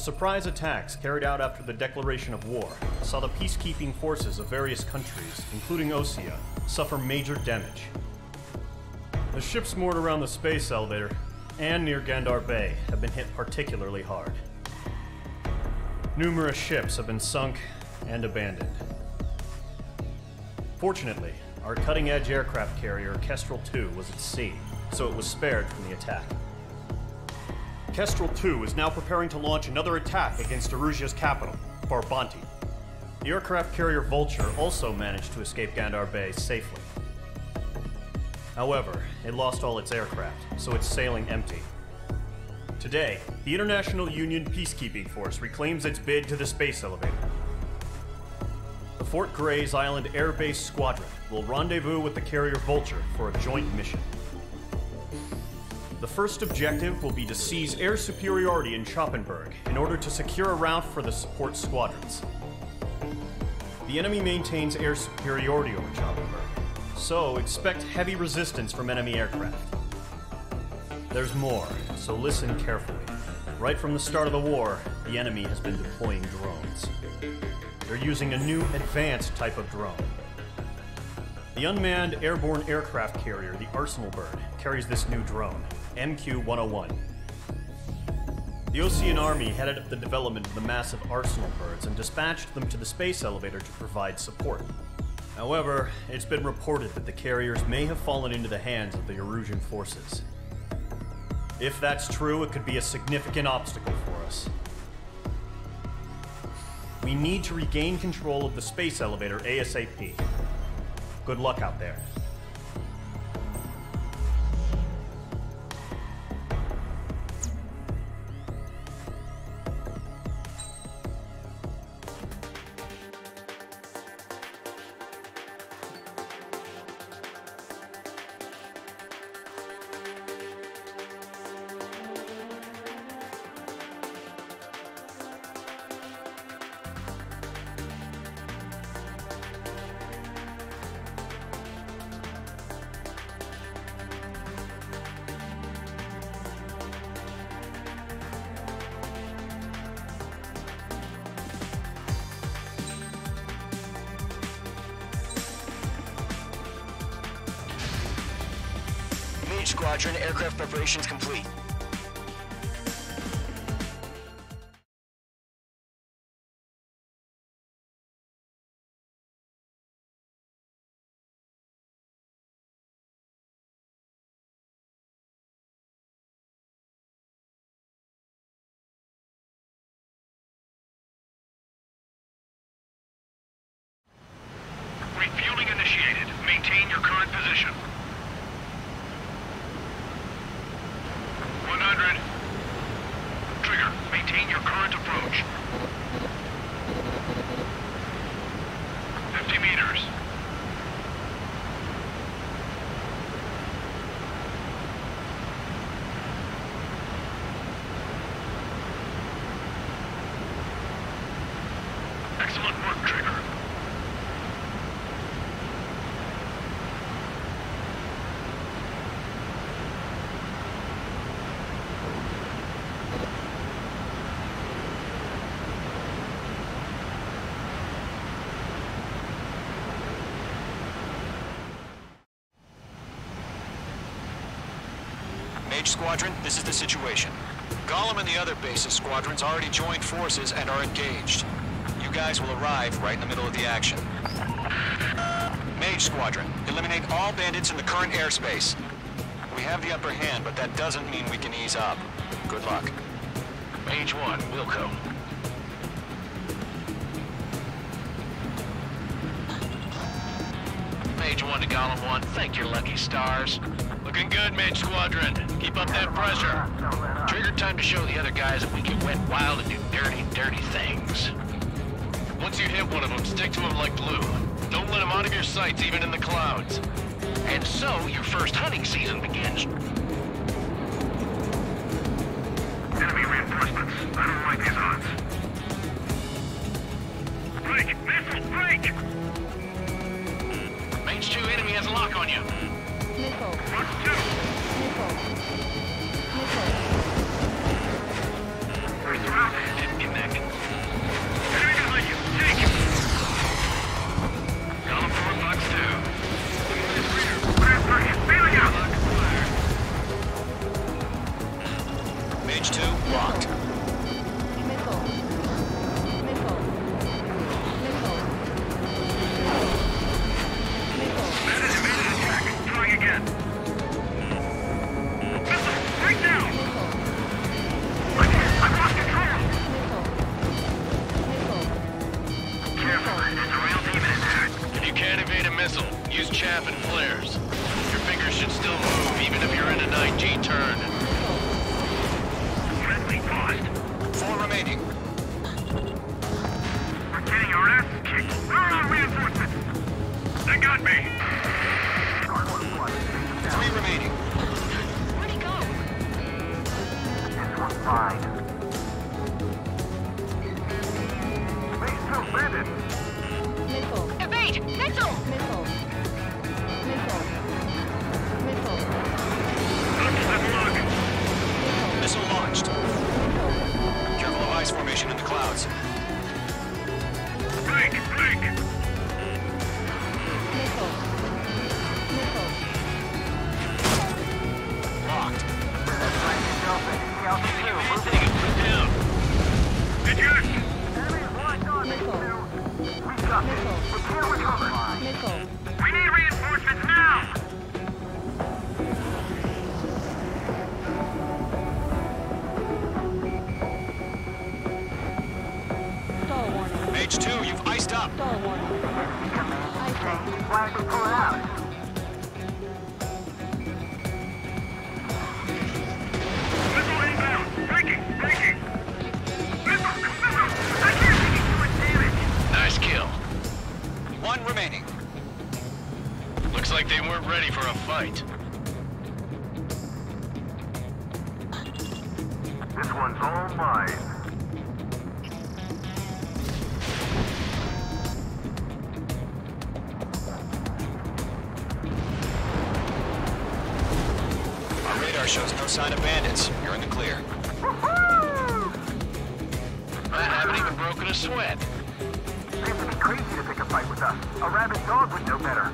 surprise attacks carried out after the declaration of war saw the peacekeeping forces of various countries, including Osea, suffer major damage. The ships moored around the space elevator and near Gandar Bay have been hit particularly hard. Numerous ships have been sunk and abandoned. Fortunately, our cutting-edge aircraft carrier Kestrel II was at sea, so it was spared from the attack. Kestrel II is now preparing to launch another attack against Erusia's capital, Farbanti. The aircraft carrier Vulture also managed to escape Gandar Bay safely. However, it lost all its aircraft, so it's sailing empty. Today, the International Union Peacekeeping Force reclaims its bid to the space elevator. The Fort Grays Island Air Base Squadron will rendezvous with the carrier Vulture for a joint mission. The first objective will be to seize air superiority in Schoppenberg in order to secure a route for the support squadrons. The enemy maintains air superiority over Schoppenberg, so expect heavy resistance from enemy aircraft. There's more, so listen carefully. Right from the start of the war, the enemy has been deploying drones. They're using a new advanced type of drone. The unmanned airborne aircraft carrier, the Arsenal Bird, carries this new drone, MQ-101. The Osean Army headed up the development of the massive Arsenal Birds and dispatched them to the space elevator to provide support. However, it's been reported that the carriers may have fallen into the hands of the Erusian forces. If that's true, it could be a significant obstacle for us. We need to regain control of the space elevator ASAP. Good luck out there. Squadron, aircraft preparations complete. Refueling initiated. Maintain your current position. 100. Trigger, maintain your current approach. 50 meters. Excellent work, Trigger. Mage Squadron, this is the situation. Golem and the other base's squadrons already joined forces and are engaged. You guys will arrive right in the middle of the action. Mage Squadron, eliminate all bandits in the current airspace. We have the upper hand, but that doesn't mean we can ease up. Good luck. Mage 1, Wilco. Mage 1 to Golem 1, thank your lucky stars. Looking good, Mage Squadron. Keep up that pressure. Trigger time to show the other guys that we can wet wild and do dirty, dirty things. Once you hit one of them, stick to them like glue. Don't let them out of your sights, even in the clouds. And so, your first hunting season begins. Enemy reinforcements. I don't like these odds. Break! Missile! Break! Mage 2 enemy has a lock on you. Missile. Mark 2. Missile. Missile. We're surrounded. can't evade a missile. Use chaff and flares. Your fingers should still move, even if you're in a 9G turn. Friendly paused. 4 remaining. We're getting our asses kicked. Where are our reinforcements? They got me. 3 remaining. Where'd he go? This one's fine. Base 2, landed. Missile. Evade! Missile! Missile. Missile. Missile. Let's look. Missile launched. Careful of ice formation in the clouds. Break, break. Missile. Missile. Locked. Down. Eject. Missile. We got this. Missile. We can't recover. Missile. We need reinforcements now. Stall warning. Mage 2, you've iced up. Stall warning. Icing. Why did they pull it out? Missile inbound. Breaking, breaking. Missile, missile. I can't take too much damage. Nice kill. 1 remaining. Looks like they weren't ready for a fight. This one's all mine. Our radar shows no sign of bandits. You're in the clear. I haven't even broken a sweat. They have to be crazy to pick a fight with us. A rabid dog would know better.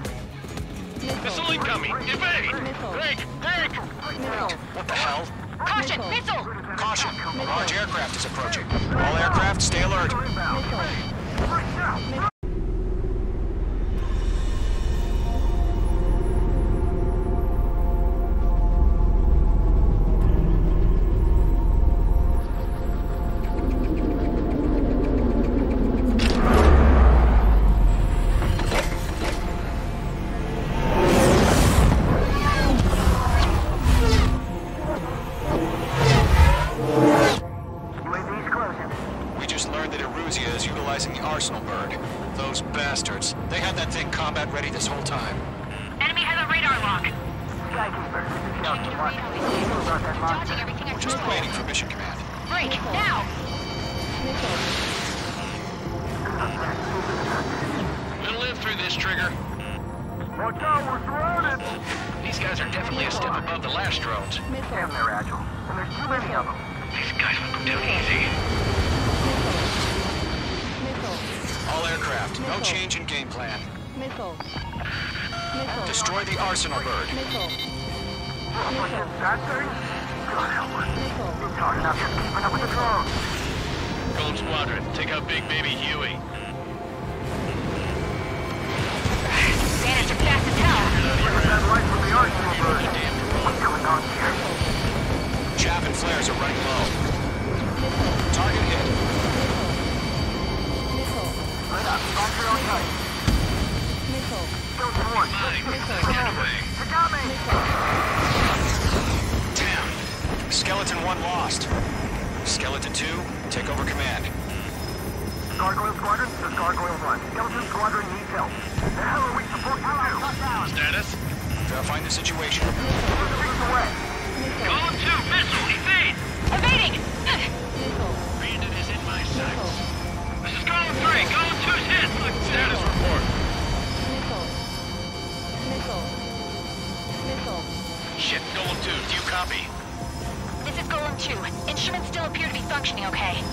Missile incoming! Evade! Missile. Break! Break! Missile. What the hell? Caution! Missile! Caution! A large aircraft is approaching. All aircraft, stay alert. Missile. UAV's closing. We just learned that Eruzia is utilizing the Arsenal bird. Those bastards. They had that thing combat ready this whole time. Enemy has a radar lock. Skykeeper, this is Getting Delta a 1. radar What do you know about that monster? Dodging everything I We're just can. waiting for mission command. Break! Now! Missile. We'll live through this, Trigger. Watch out, we're surrounded! These guys are definitely a step above the last drones. Damn, Missile. they're agile. And there's too many of them. These guys will go down easy. Missile. All aircraft, no Missile. change in game plan. Missile. Missile. Destroy the Arsenal bird. Missile. Missile. That thing? God help us. Missile. It's hard enough just keeping up with the drones. Gold Squadron, take out Big Baby Huey. Bandits are fast as hell. That light from the Arsenal bird. What's going on here? Chaff and flares are running low. Target hit. Missile. Right up. Back your own tight. Missile. Delta 1. Missile. Get away. You got me! Damn. Skeleton 1 lost. Skeleton 2, take over command. Gargoyle Squadron, this is Gargoyle 1. Skeleton Squadron needs help. The hell are we supposed to do? Status? Verifying the situation. Streets away. Column 2, missile, evade! Evading! Missile. Bandit is in my sights. Missile. This is Column 3, Column 2's hit! Status report. Missile. Missile. Missile. Shit, Golem 2, do you copy? This is Golem 2. Instruments still appear to be functioning okay.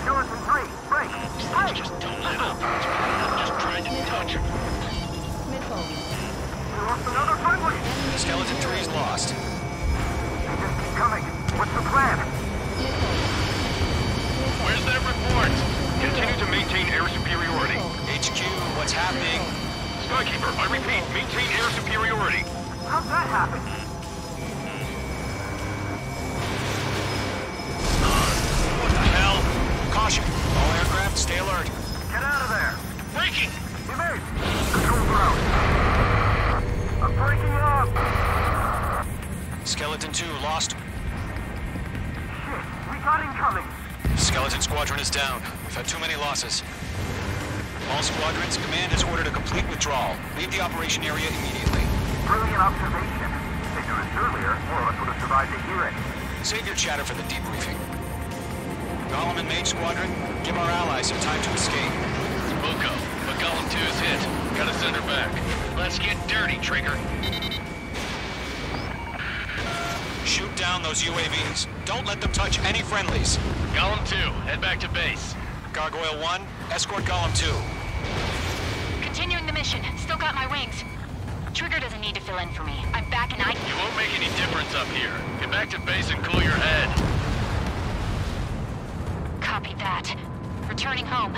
Skeleton 3, break. Just don't let up. I'm just trying to touch him. Missile. We lost another friendly. Skeleton 3 is lost. They just keep coming. What's the plan? Where's that report? Continue to maintain air superiority. HQ, what's happening? Skykeeper, I repeat, maintain air superiority. How'd that happen? What the hell? Caution. All aircraft, stay alert. Get out of there. Breaking! Evade! Control ground. I'm breaking up! Skeleton 2 lost. Shit, we got incoming! Skeleton Squadron is down. We've had too many losses. All squadrons, command has ordered a complete withdrawal. Leave the operation area immediately. Brilliant observation. If they do this earlier, more of us would have survived to hear it. Save your chatter for the debriefing. Golem and Mage Squadron, give our allies some time to escape. Buko, but Golem 2 is hit. Gotta send her back. Let's get dirty, Trigger. Shoot down those UAVs. Don't let them touch any friendlies. Golem 2, head back to base. Gargoyle 1, escort Golem 2. Continuing the mission. Still got my wings. Trigger doesn't need to fill in for me. I'm back and You won't make any difference up here. Get back to base and cool your head. Copy that. Returning home.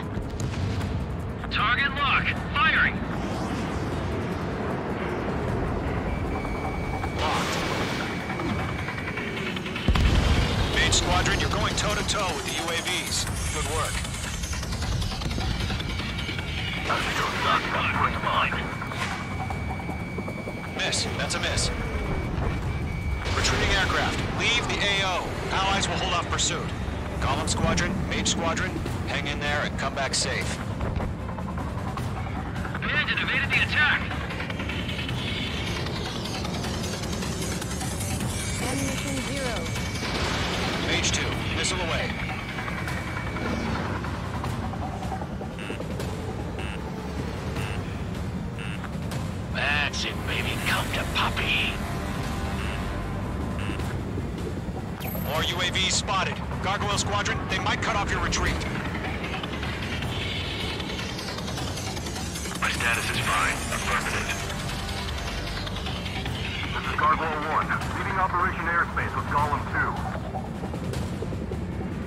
Target lock. Firing. Locked. Mage Squadron, you're going toe-to-toe with the UAVs. Good work. Miss. That's a miss. Retreating aircraft. Leave the AO. Allies will hold off pursuit. Golem Squadron, Mage Squadron, hang in there and come back safe. Bandit evaded the attack. Ammunition 0. Mage 2, missile away. That's it, baby. Come to Poppy. More UAVs spotted. Gargoyle Squadron, they might cut off your retreat. My status is fine. Affirmative. This is Gargoyle 1, leaving Operation Airspace with Golem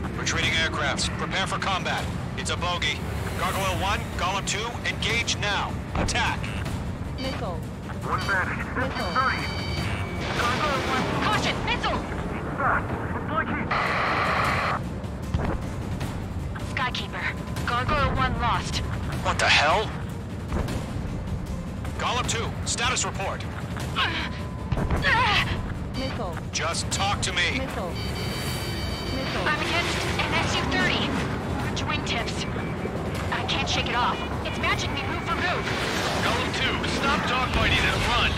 2. Retreating aircrafts, prepare for combat. It's a bogey. Gargoyle 1, Golem 2, engage now. Attack. Missile. One bandit, Missile. 30. Gargoyle 1. Caution! Missile! Fast. It's like Skykeeper. Gargoyle 1 lost. What the hell? Golem 2, status report. Missile. Just talk to me. Missile. Missile. I'm against an SU-30. Your wingtips. I can't shake it off. It's matching me move for move. Golem 2, stop dogfighting and run.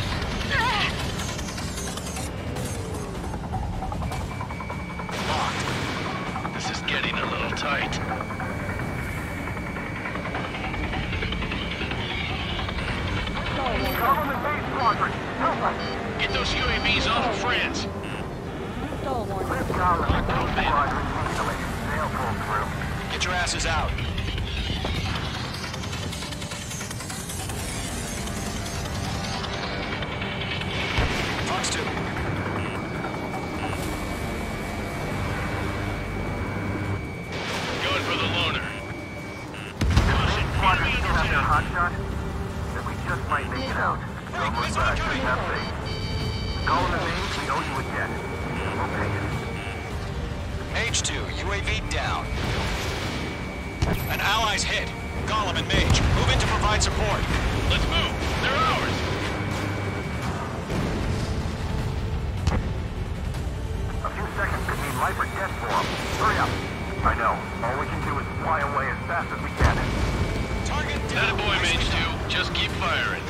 Locked. This is getting a little tight. Stalwart. Golem and Mage Squadron, help us! Get those UAVs off of France. Stalwart. Golem and Mage Squadron, they'll pull through. Get your asses out. Fox 2. Going for the loner. Mage Squadron still have their hotshot? Then we just might make it out. Almost back, have faith. Golem and Mage, we owe you a debt. We'll pay it. Mage 2, UAV down. An ally's hit. Golem and Mage, move in to provide support. Let's move. They're ours. A few seconds could mean life or death for them. Hurry up. I know. All we can do is fly away as fast as we can. Target That down. a boy, Mage 2. Just keep firing.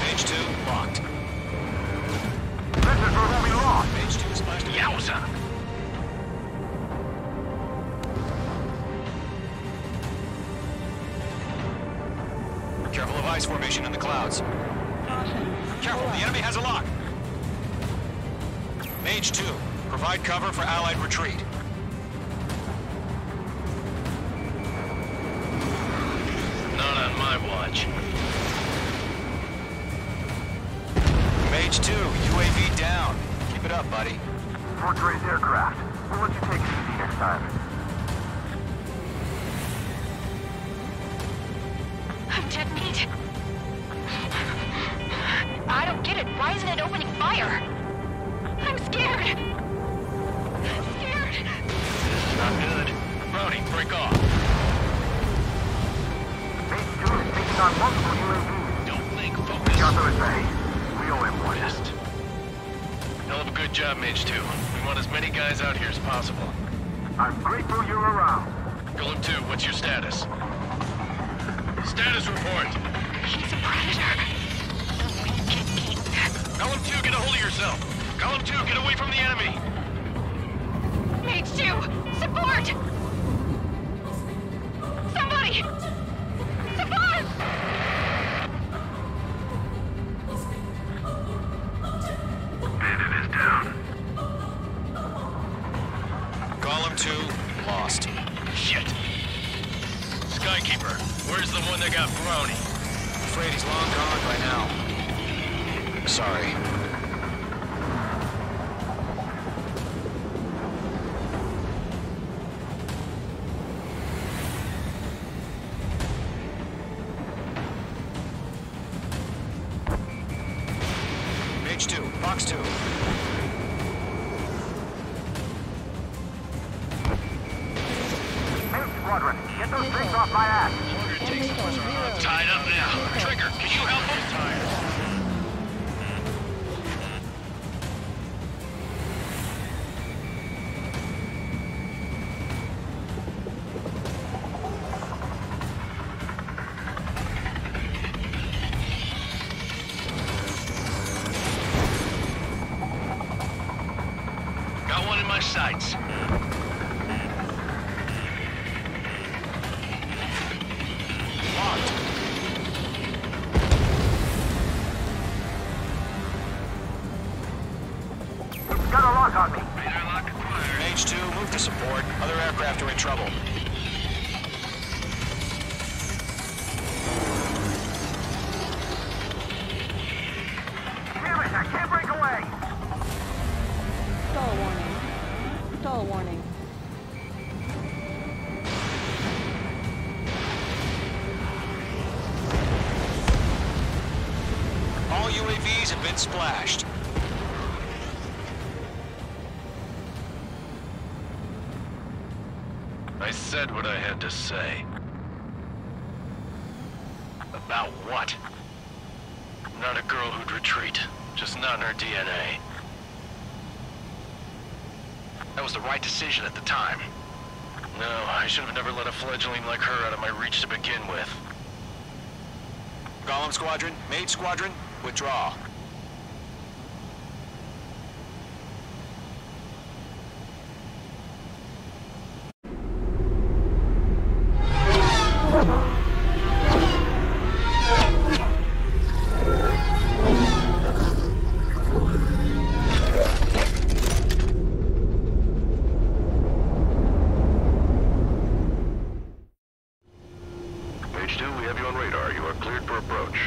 Mage 2, locked. This is where we lost. Mage 2 is flashed. Yowza. Careful of ice formation in the clouds. Caution. Careful, the enemy has a lock. Mage 2, provide cover for allied retreat. Not on my watch. Mage 2, UAV down. Keep it up, buddy. Fort Gray's aircraft. We'll let you take it easy next time. I'm dead meat. I don't get it. Why isn't it opening fire? I'm scared. I'm scared. This is not good. Brody, break off. Mage on multiple UAVs. Don't think, The focus. author is ready. We owe him one. Just. Hell of a good job, Mage 2. We want as many guys out here as possible. I'm grateful you're around. Golem 2, what's your status? Status report. He's a predator. Golem 2, get a hold of yourself. Golem 2, get away from the enemy. Mage 2, support! Somebody! Support! Bandit is down. Golem 2, lost. Shit. Skykeeper, where's the one that got Brownie? Afraid he's long gone by now. Sorry. Mage 2, Box 2. Main Squadron, get those things off my ass. Missile 0. Tied up now. Trigger, can you help him? Tired. Got one in my sights. Locked. Got a lock on me. Mage 2, move to support. Other aircraft are in trouble. Damn it, I can't break away. Stall warning. Stall warning. All UAVs have been splashed. I said what I had to say. About what? Not a girl who'd retreat. Just not in her DNA. That was the right decision at the time. No, I should have never let a fledgling like her out of my reach to begin with. Golem Squadron, Mage Squadron, withdraw. Mage 2, we have you on radar. You are cleared for approach.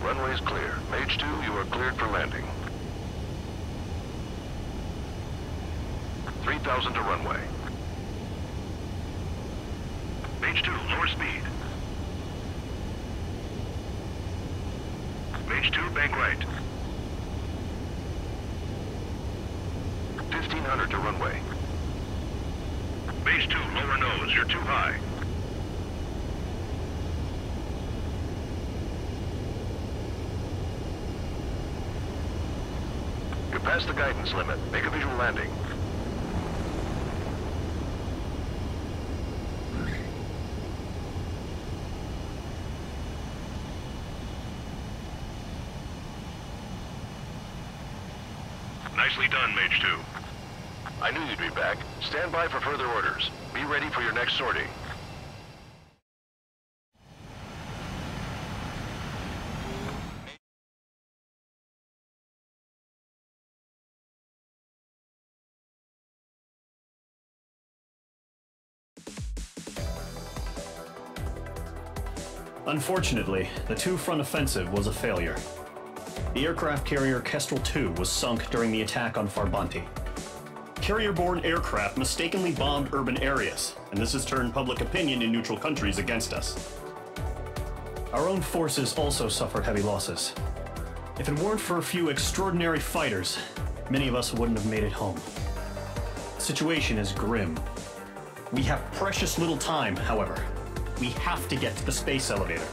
Runway is clear. Mage 2, you are cleared for landing. 3,000 to runway. Mage 2, lower speed. Mage 2, bank right. 1,500 to runway. Mage 2, lower nose. You're too high. You're past the guidance limit. Make a visual landing. Nicely done, Mage 2. I knew you'd be back. Stand by for further orders. Be ready for your next sortie. Unfortunately, the two-front offensive was a failure. The aircraft carrier Kestrel II was sunk during the attack on Farbanti. Carrier-borne aircraft mistakenly bombed urban areas, and this has turned public opinion in neutral countries against us. Our own forces also suffered heavy losses. If it weren't for a few extraordinary fighters, many of us wouldn't have made it home. The situation is grim. We have precious little time, however. We have to get to the space elevator.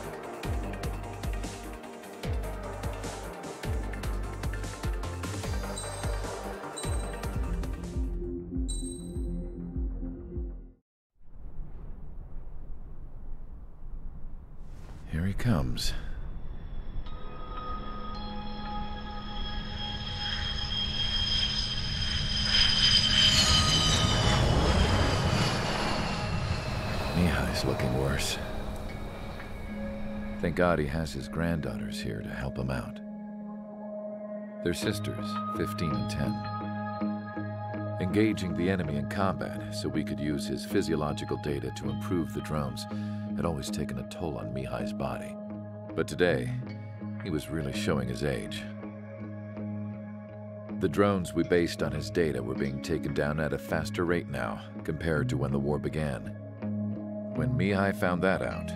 Here he comes. Mihai's looking worse. Thank God he has his granddaughters here to help him out. They're sisters, 15 and 10. Engaging the enemy in combat so we could use his physiological data to improve the drones had always taken a toll on Mihai's body. But today, he was really showing his age. The drones we based on his data were being taken down at a faster rate now compared to when the war began. When Mihai found that out,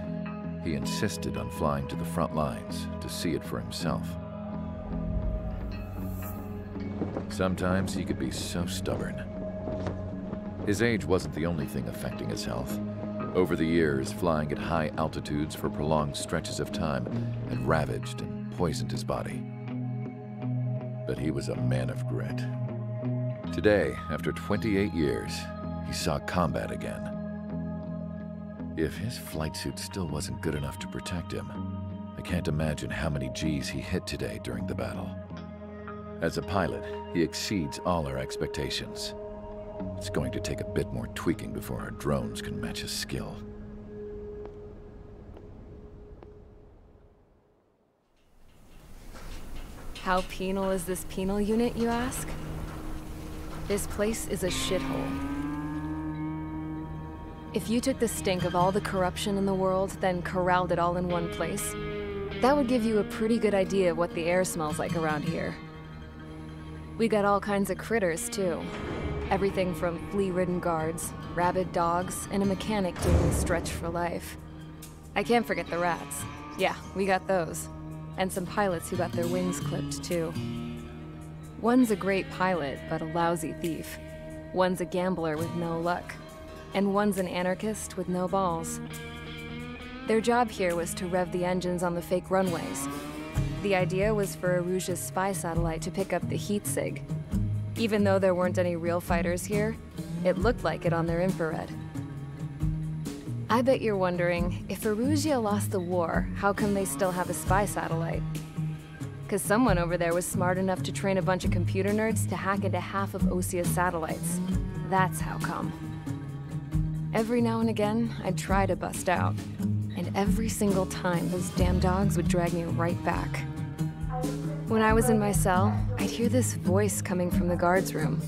he insisted on flying to the front lines to see it for himself. Sometimes he could be so stubborn. His age wasn't the only thing affecting his health. Over the years, flying at high altitudes for prolonged stretches of time had ravaged and poisoned his body. But he was a man of grit. Today, after 28 years, he saw combat again. If his flight suit still wasn't good enough to protect him, I can't imagine how many Gs he hit today during the battle. As a pilot, he exceeds all our expectations. It's going to take a bit more tweaking before our drones can match his skill. How penal is this penal unit, you ask? This place is a shithole. If you took the stink of all the corruption in the world, then corralled it all in one place, that would give you a pretty good idea of what the air smells like around here. We got all kinds of critters, too. Everything from flea-ridden guards, rabid dogs, and a mechanic doing a stretch for life. I can't forget the rats. Yeah, we got those. And some pilots who got their wings clipped, too. One's a great pilot, but a lousy thief. One's a gambler with no luck. And one's an anarchist with no balls. Their job here was to rev the engines on the fake runways. The idea was for Erusia's spy satellite to pick up the heat sig. Even though there weren't any real fighters here, it looked like it on their infrared. I bet you're wondering, if Erusia lost the war, how come they still have a spy satellite? 'Cause someone over there was smart enough to train a bunch of computer nerds to hack into half of Osia's satellites. That's how come. Every now and again, I'd try to bust out. And every single time, those damn dogs would drag me right back. When I was in my cell, I'd hear this voice coming from the guards room.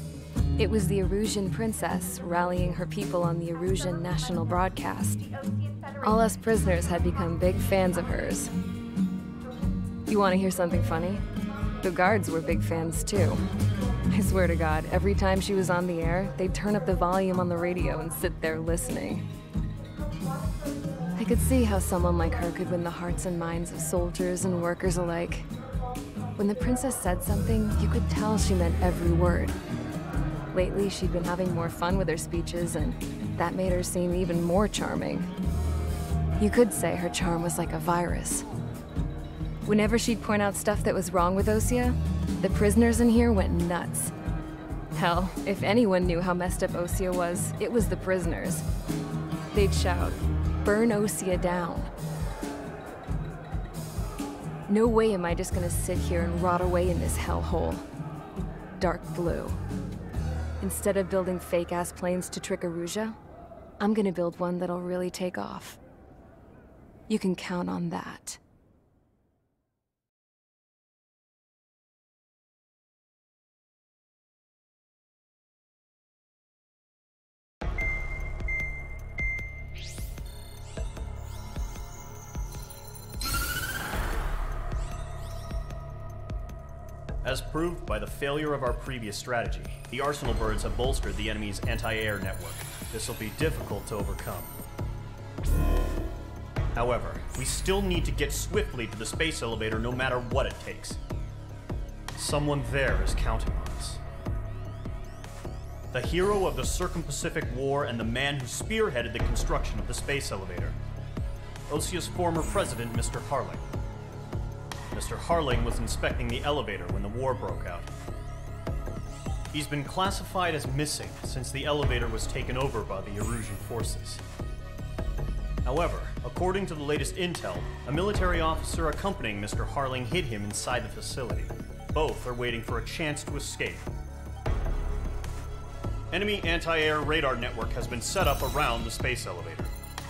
It was the Erusian princess rallying her people on the Erusian national broadcast. All us prisoners had become big fans of hers. You want to hear something funny? The guards were big fans too. I swear to God, every time she was on the air, they'd turn up the volume on the radio and sit there listening. I could see how someone like her could win the hearts and minds of soldiers and workers alike. When the princess said something, you could tell she meant every word. Lately, she'd been having more fun with her speeches, and that made her seem even more charming. You could say her charm was like a virus. Whenever she'd point out stuff that was wrong with Osia, the prisoners in here went nuts. Hell, if anyone knew how messed up Osia was, it was the prisoners. They'd shout, "Burn Osia down." No way am I just gonna sit here and rot away in this hellhole. Dark blue. Instead of building fake-ass planes to trick Erusia, I'm gonna build one that'll really take off. You can count on that. As proved by the failure of our previous strategy, the Arsenal birds have bolstered the enemy's anti-air network. This will be difficult to overcome. However, we still need to get swiftly to the space elevator no matter what it takes. Someone there is counting on us. the hero of the Circum-Pacific War and the man who spearheaded the construction of the space elevator. OSEA's former president, Mr. Harling. Mr. Harling was inspecting the elevator when the war broke out. He's been classified as missing since the elevator was taken over by the Erusian forces. However, according to the latest intel, a military officer accompanying Mr. Harling hid him inside the facility. Both are waiting for a chance to escape. Enemy anti-air radar network has been set up around the space elevator.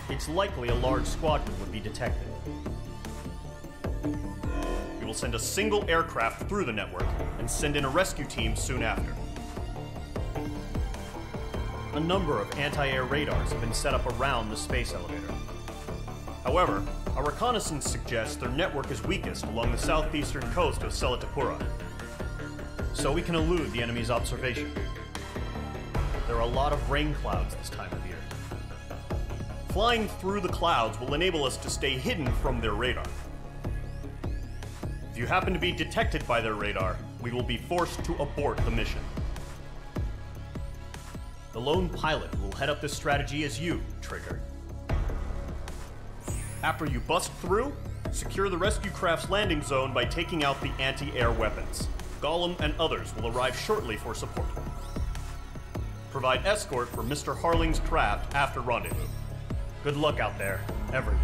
It's likely a large squadron would be detected. We will send a single aircraft through the network and send in a rescue team soon after. A number of anti-air radars have been set up around the space elevator. However, our reconnaissance suggests their network is weakest along the southeastern coast of Selatapura, so we can elude the enemy's observation. There are a lot of rain clouds this time of year. Flying through the clouds will enable us to stay hidden from their radar. If you happen to be detected by their radar, we will be forced to abort the mission. The lone pilot who will head up this strategy is you, Trigger. After you bust through, secure the rescue craft's landing zone by taking out the anti-air weapons. Gollum and others will arrive shortly for support. Provide escort for Mr. Harling's craft after rendezvous. Good luck out there, everyone.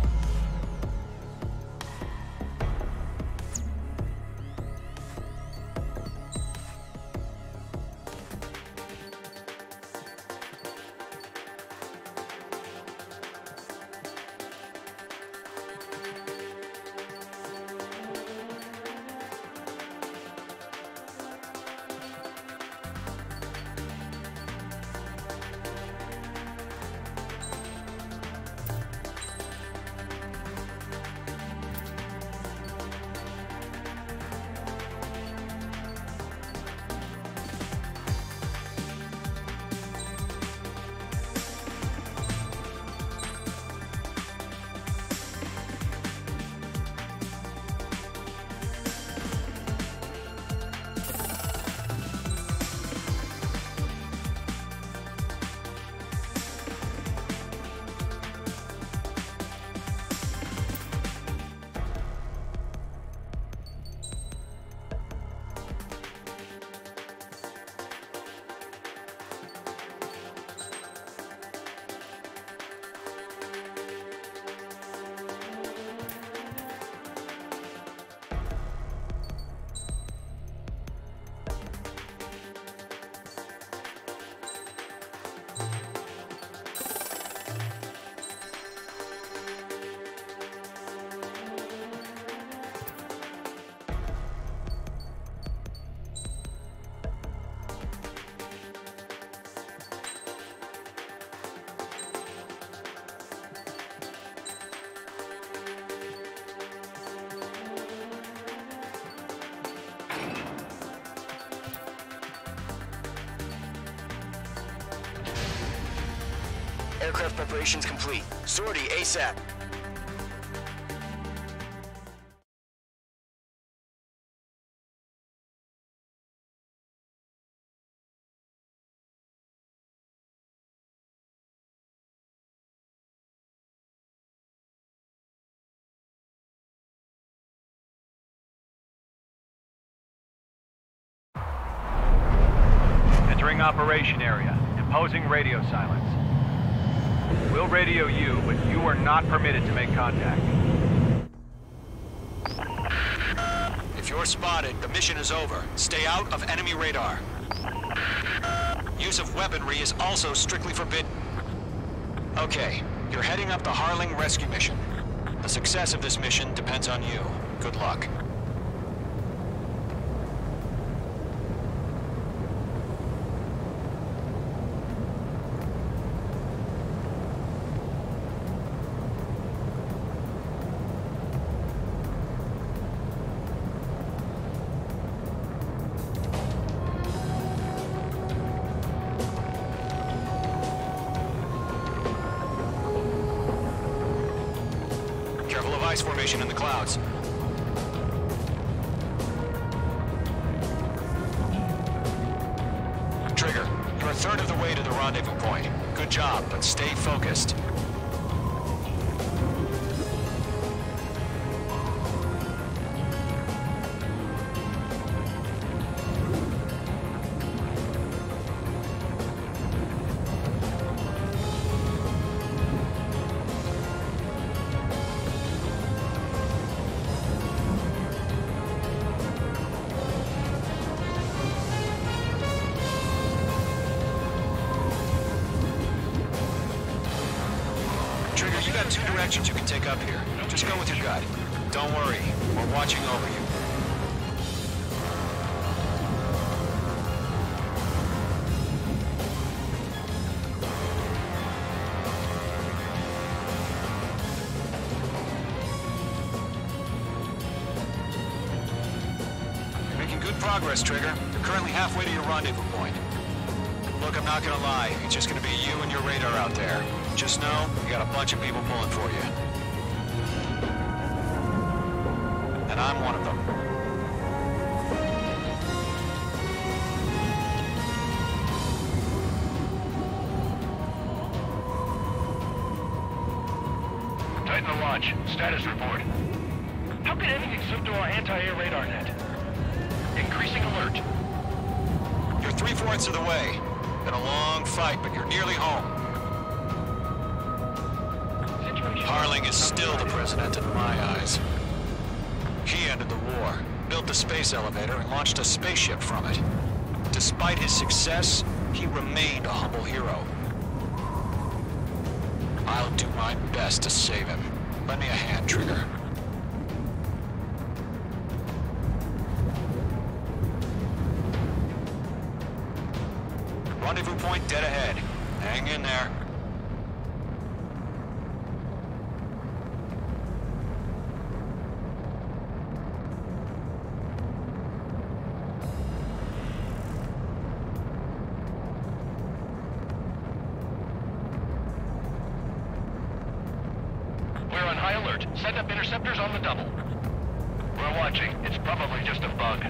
Aircraft preparations complete. Sortie ASAP. Entering operation area. Imposing radio silence. We'll radio you, but you are not permitted to make contact. If you're spotted, the mission is over. Stay out of enemy radar. Use of weaponry is also strictly forbidden. Okay, you're heading up the Harling rescue mission. The success of this mission depends on you. Good luck. Ice formation in the clouds. Trigger, you're a third of the rendezvous point. Good job, but stay focused. Trigger, you got 2 directions you can take up here. Just go with your gut. Don't worry, we're watching over you. You're making good progress, Trigger. You're currently halfway to your rendezvous point. Look, I'm not gonna lie. It's just gonna be you and your radar out there. Just know, you got a bunch of people pulling for you. And I'm one of them. Titan to launch. Status report. How could anything slip through our anti-air radar net? Increasing alert. You're 3/4 of the way. Been a long fight, but you're nearly home. Harling is still the president in my eyes. He ended the war, built the space elevator, and launched a spaceship from it. Despite his success, he remained a humble hero. I'll do my best to save him. Lend me a hand, Trigger. Rendezvous point dead ahead. Hang in there. We're on high alert. Send up interceptors on the double. We're watching. It's probably just a bug.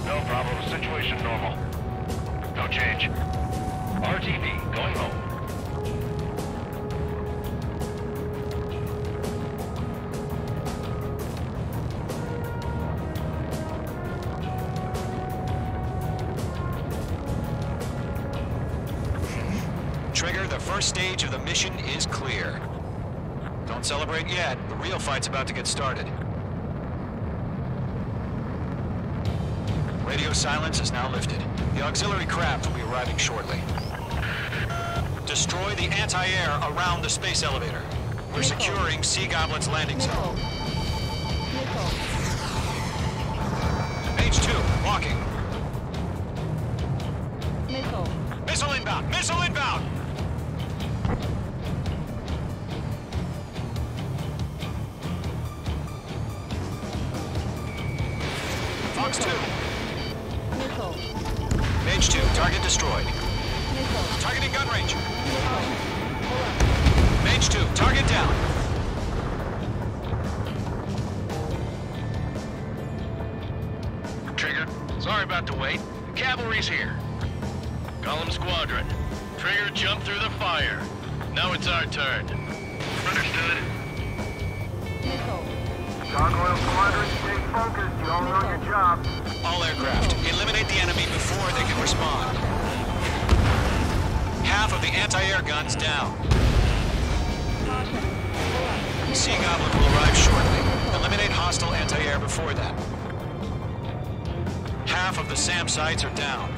No problem. Situation normal. No change. RTV, going home. Trigger, the first stage of the mission is clear. Don't celebrate yet. The real fight's about to get started. Radio silence is now lifted. The auxiliary craft will be arriving shortly. Destroy the anti-air around the space elevator. We're securing Sea Goblin's landing zone. Page 2, walking. Missile. Missile inbound! Missile inbound! Fox 2. Missile. Page 2, target destroyed. Missile. Targeting gun range. Page 2, target down. Trigger, sorry about the wait. Cavalry's here. Golem Squadron. Trigger jumped through the fire. Now it's our turn. Understood. Missile. Gargoyle Squadron, stay focused. You all know your job. All aircraft, eliminate the enemy before they can respond. Half of the anti-air guns down. Sea Goblin will arrive shortly. Eliminate hostile anti-air before that. Half of the SAM sites are down.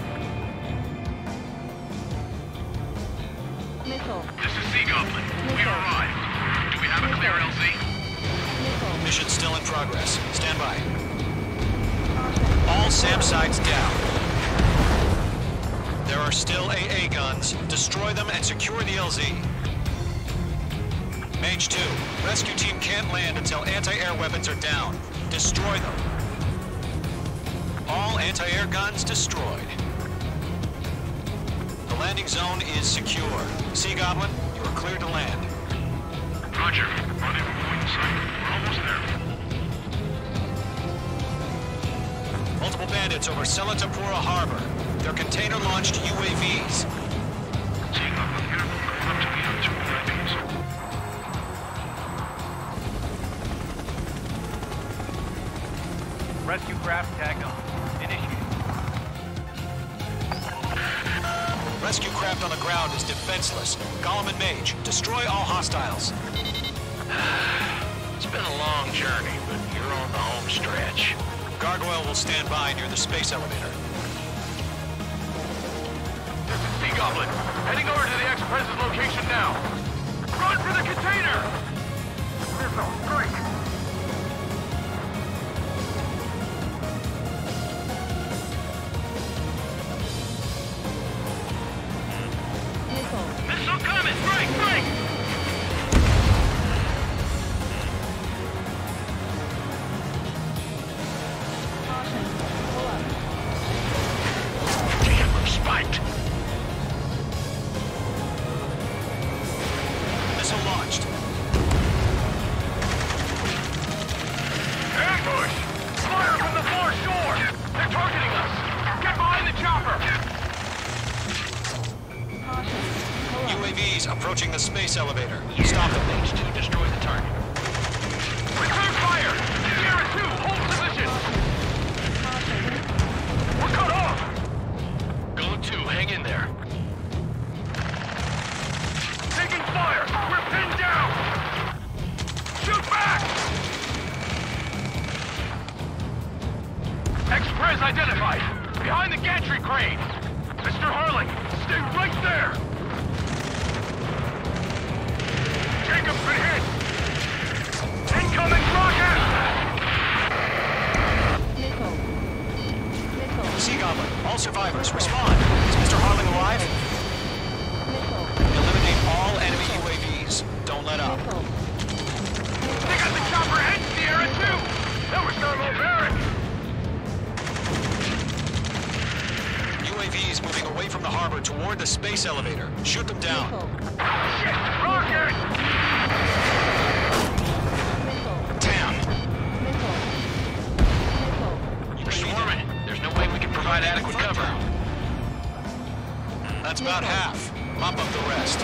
Missile. This is Sea Goblin. We arrived. Do we have a clear LZ? Missile. Mission still in progress. Stand by. All SAM sites down. There are still AA guns. Destroy them and secure the LZ. Mage 2, rescue team can't land until anti-air weapons are down. Destroy them. All anti-air guns destroyed. The landing zone is secure. Sea Goblin, you are cleared to land. Roger. Rendezvous point in sight. We're almost there. bandits over Selatapura Harbor. They're container-launched UAVs. Rescue craft tagged on. Initiate. Rescue craft on the ground is defenseless. Gollum and Mage, destroy all hostiles. It's been a long journey, but you're on the home stretch. Gargoyle will stand by near the space elevator. This is Sea Goblin. Heading over to the Express's location now. Run for the container! Missile, strike! Missile. Missile coming! Strike! Strike! Caution. Pull up. Damn, we're spiked! Missile launched. Ambush! Fire from the far shore! They're targeting us! Get behind the chopper! Caution. Pull up. UAVs approaching the space elevator. Stop them. Mage 2, destroy the target. Return fire! Sierra 2, hold position! Caution. We're cut off! Go 2, hang in there. Taking fire! We're pinned down! Shoot back! Express identified! Behind the gantry crane! Mr. Harling, stay right there! Jacob's been hit! Incoming rocket! Missile. Missile. Sea Goblin, all survivors, respond. Is Mr. Harling alive? Missile. Eliminate all enemy UAVs. Don't let up. Missile. They got the chopper and Sierra 2! That was thermobaric! UAVs moving away from the harbor toward the space elevator. Shoot them down. Missile. Shit! Rocket! Missile. Down. Missile. Missile. You're swarming. There's no way we can provide adequate cover. That's about half. Mop up the rest.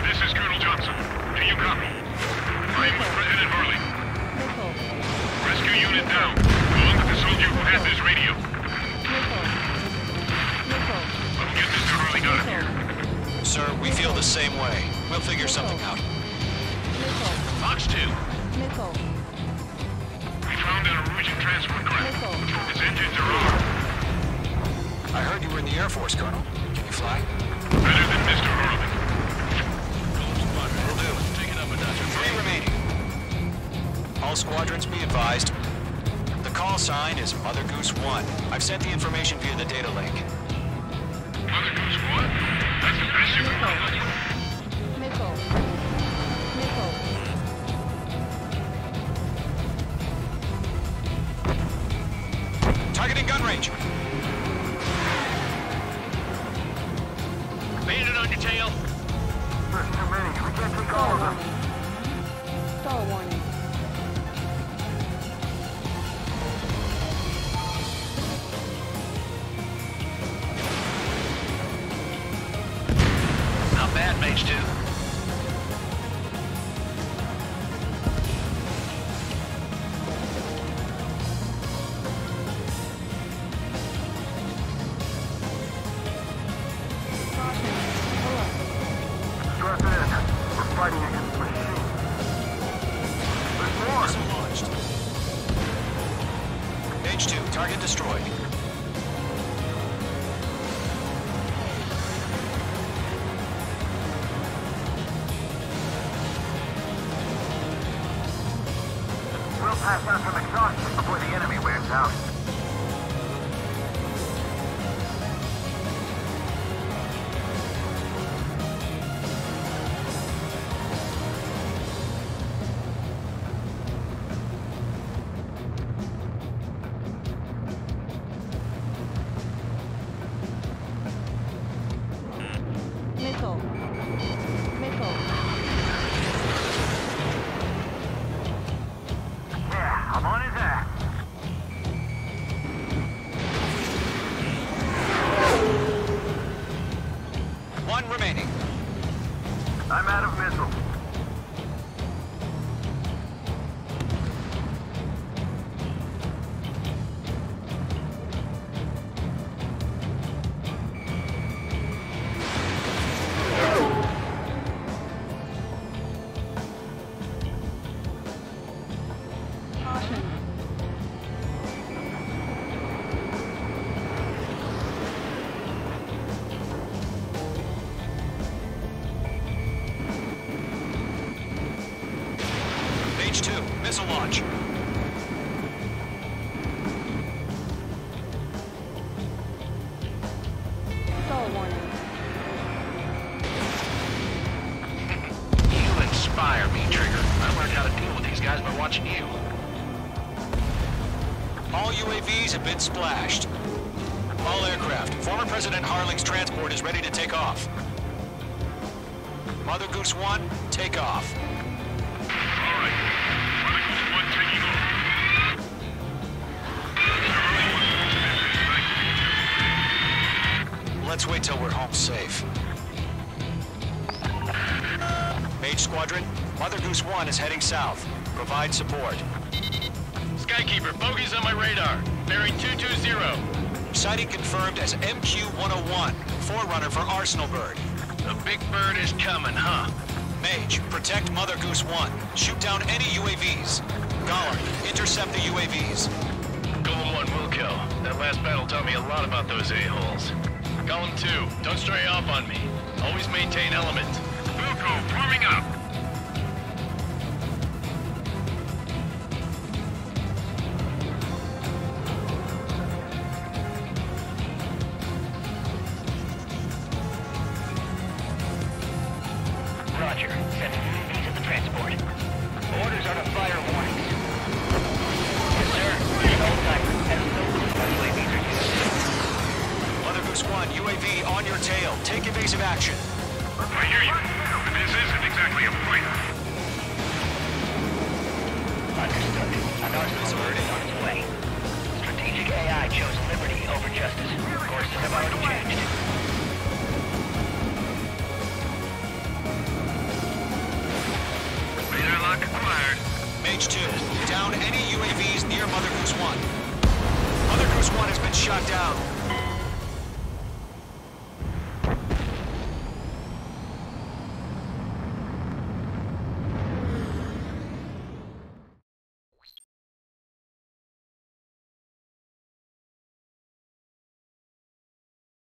This is Colonel Johnson. Do you copy? I am with President Harley. Missile. Rescue unit down. Going to the soldier who has this radio. Missile. Missile. I'll get Mr. Harley out of here. Sir, we feel the same way. We'll figure something out. Missile. Fox 2. Missile. We found a Norwegian transport craft. Missile. Its engines are armed. I heard you were in the Air Force, Colonel. Can you fly? Better than Mr. Harley. Will do. Take it up a notch. 3 remaining. All squadrons be advised. The call sign is Mother Goose 1. I've sent the information via the data link. Mother Goose 1? That's the best you can do. Missile. Missile. Targeting gun range. Bandit on your tail. There's too many. We can't take all of them. Stall warning. Not bad, Mage 2. Caution. Pull up. Strap in. We're fighting against machines. There's more. Missile launched. Mage 2, target destroyed. We'll pass out some exhaustion before the enemy wears out. Missile. Missile. Yeah, missile launch. Stall warning. You inspire me, Trigger. I learned how to deal with these guys by watching you. All UAVs have been splashed. All aircraft. Former President Harling's transport is ready to take off. Mother Goose 1, take off. All right. Mother Goose 1 taking off. Let's wait till we're home safe. Mage Squadron, Mother Goose 1 is heading south. Provide support. Skykeeper, bogey's on my radar. Bearing 220. Sighting confirmed as MQ-101, forerunner for Arsenal Bird. The big bird is coming, huh? Mage, protect Mother Goose 1. Shoot down any UAVs. Gollum, intercept the UAVs. Golem 1 will kill. That last battle taught me a lot about those a-holes. Golem 2, don't stray off on me. Always maintain element. Wilco, warming up. Roger. Sending UAVs at the transport. Orders are to fire warnings. Yes, sir. Hold tight. As no UAVs are used. Mother Goose 1, UAV on your tail. Take evasive action. I hear you. But this isn't exactly a fighter. Understood. An Arsenal bird is on its way. Strategic AI chose liberty over justice. Courses have already changed. Radar lock acquired. Mage 2, down any UAVs near Mother Goose 1. Mother Goose 1 has been shot down.